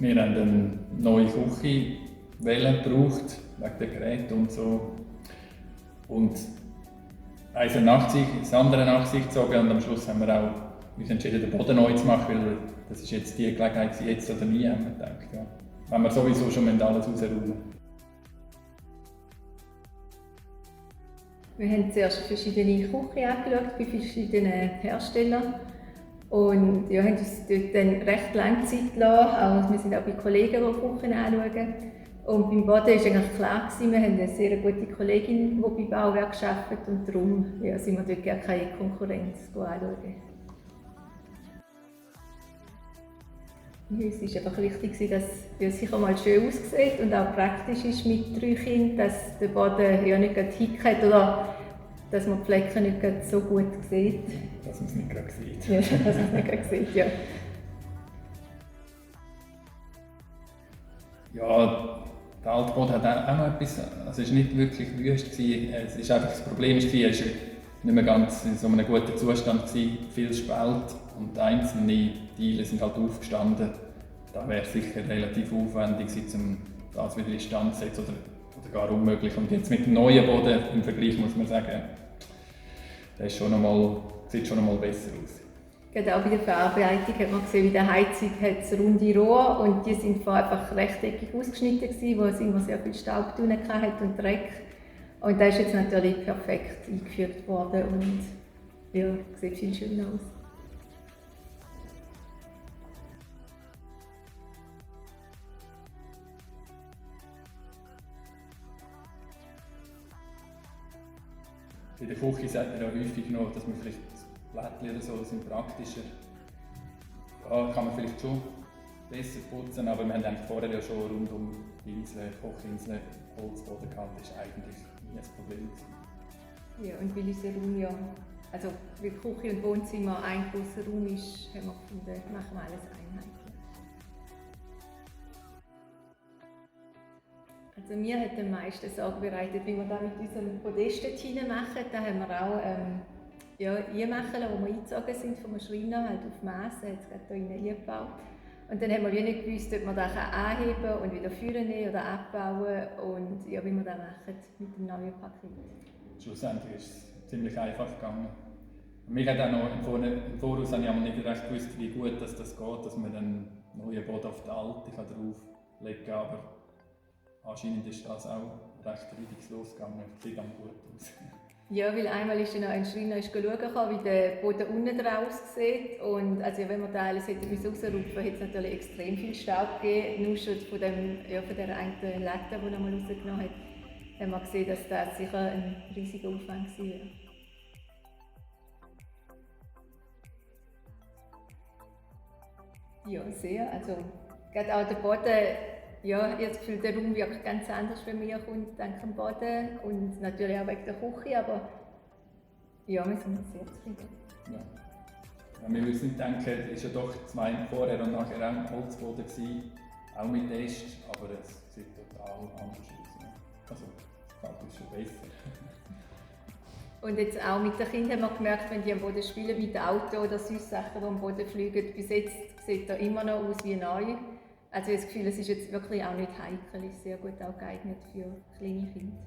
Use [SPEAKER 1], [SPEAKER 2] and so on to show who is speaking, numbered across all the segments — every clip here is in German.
[SPEAKER 1] Wir haben eine neue Küche gebraucht, wegen der Geräte und so. Und eins nach sich, das andere nach sich gezogen und am Schluss haben wir auch uns entschieden, den Boden neu zu machen, weil das ist jetzt die Gelegenheit, jetzt oder nie, haben wir gedacht. Ja. Wenn wir sowieso schon alles rausräumen.
[SPEAKER 2] Wir haben zuerst verschiedene Küchen angeschaut bei verschiedenen Herstellern und ja, haben uns dort dann recht lange Zeit gelassen. Wir sind auch bei Kollegen, die Küchen anschauen. Und beim Boden war eigentlich klar, wir haben eine sehr gute Kollegin, die bei Bauwerk arbeitet und darum ja, sind wir dort gar keine Konkurrenz anschauen. Uns war einfach wichtig, dass es sicher mal schön aussieht und auch praktisch ist mit 3 Kindern, dass der Boden ja nicht hickt oder dass man die Flecken nicht so gut sieht.
[SPEAKER 1] Dass man es nicht gerade sieht.
[SPEAKER 2] Ja, dass man es nicht gerade sieht, ja.
[SPEAKER 1] Ja, der alte Boden hat auch noch etwas, also es war nicht wirklich wüst. Es ist einfach, das Problem war, er war nicht mehr ganz in so einem guten Zustand, viel Spalt und einzelne Teile sind halt aufgestanden. Da wäre es sicher relativ aufwendig, um das wieder in Stand zu setzen oder gar unmöglich. Und jetzt mit dem neuen Boden im Vergleich muss man sagen, der ist sieht schon einmal besser aus.
[SPEAKER 2] Gerade auch bei der Verarbeitung hat man gesehen, bei der Heizung hat es runde Rohre und die sind vorher einfach rechteckig ausgeschnitten gewesen, wo es immer sehr viel Staub drin hatte und Dreck. Und das ist jetzt natürlich perfekt eingefügt worden und ja, sieht viel schöner aus.
[SPEAKER 1] In der Küche sagt man ja häufig noch, dass man vielleicht Blättchen oder so sind praktischer. Ja, kann man vielleicht schon besser putzen, aber wir haben eigentlich vorher ja schon rund um die Insel, Kochinsel, Holzboden gehabt. Das war eigentlich nie ein Problem.
[SPEAKER 2] Ja, und weil unser Raum ja, also weil Küche und Wohnzimmer ein grosser Raum ist, haben wir gefunden, machen wir alles einheitlich. Also mir hat am meisten Sorge bereitet, wie wir da mit unserem Podest dort machen. Da haben wir auch einmachen lassen, wo wir eingezogen sind vom Schreiner, halt auf Mass, er hat es gerade hier eingebaut. Und dann haben wir wie nicht gewusst, ob man das anheben und wieder vornehmen oder abbauen und ja, wie wir das machen mit dem neuen Paket.
[SPEAKER 1] Schlussendlich ist es ziemlich einfach gegangen. Mir hat auch noch im Voraus habe ich nicht recht gewusst, wie gut das geht, dass man einen neuen Boden auf den alten drauflegen kann. Aber anscheinend ist das auch recht reibungslos gegangen. Sieht dann gut aus.
[SPEAKER 2] Ja, weil einmal ist dann ein Schreiner schauen, wie der Boden unten draus aussieht. Und also, wenn wir da alles rausrupfen hätte es natürlich extrem viel Staub gegeben. Nur schon von der einen Latte, die man rausgenommen hat, haben wir gesehen, dass das sicher ein riesiger Aufwand war. Ja, sehr. Also, gerade auch der Boden, ja, ich habe das Gefühl, der Raum wirkt ganz anders, wenn man hier kommt, dank dem Boden. Und natürlich auch wegen der Küche, aber ja, wir sind sehr zufrieden.
[SPEAKER 1] Ja. Ja, wir müssen nicht denken, es war ja doch 2 vorher und nachher auch Holzboden gewesen, auch mit Est, aber es sieht total anders aus. Ja. Also, es gefällt uns schon besser.
[SPEAKER 2] Und jetzt auch mit den Kindern haben wir gemerkt, wenn die am Boden spielen, mit dem Auto oder sonst Sachen, die am Boden fliegen, bis jetzt sieht er immer noch aus wie neu. Also ich habe das Gefühl, es ist jetzt wirklich auch nicht heikel, es ist sehr gut auch geeignet für kleine Kinder.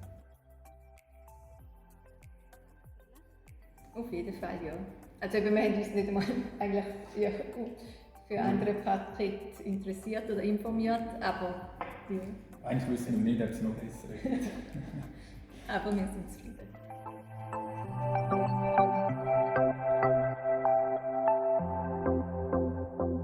[SPEAKER 2] Auf jeden Fall, ja. Also wir haben uns nicht einmal eigentlich für andere Pakete interessiert oder informiert, aber ja.
[SPEAKER 1] Eigentlich wissen wir nicht, ob es noch besser ist.
[SPEAKER 2] Aber wir sind zufrieden.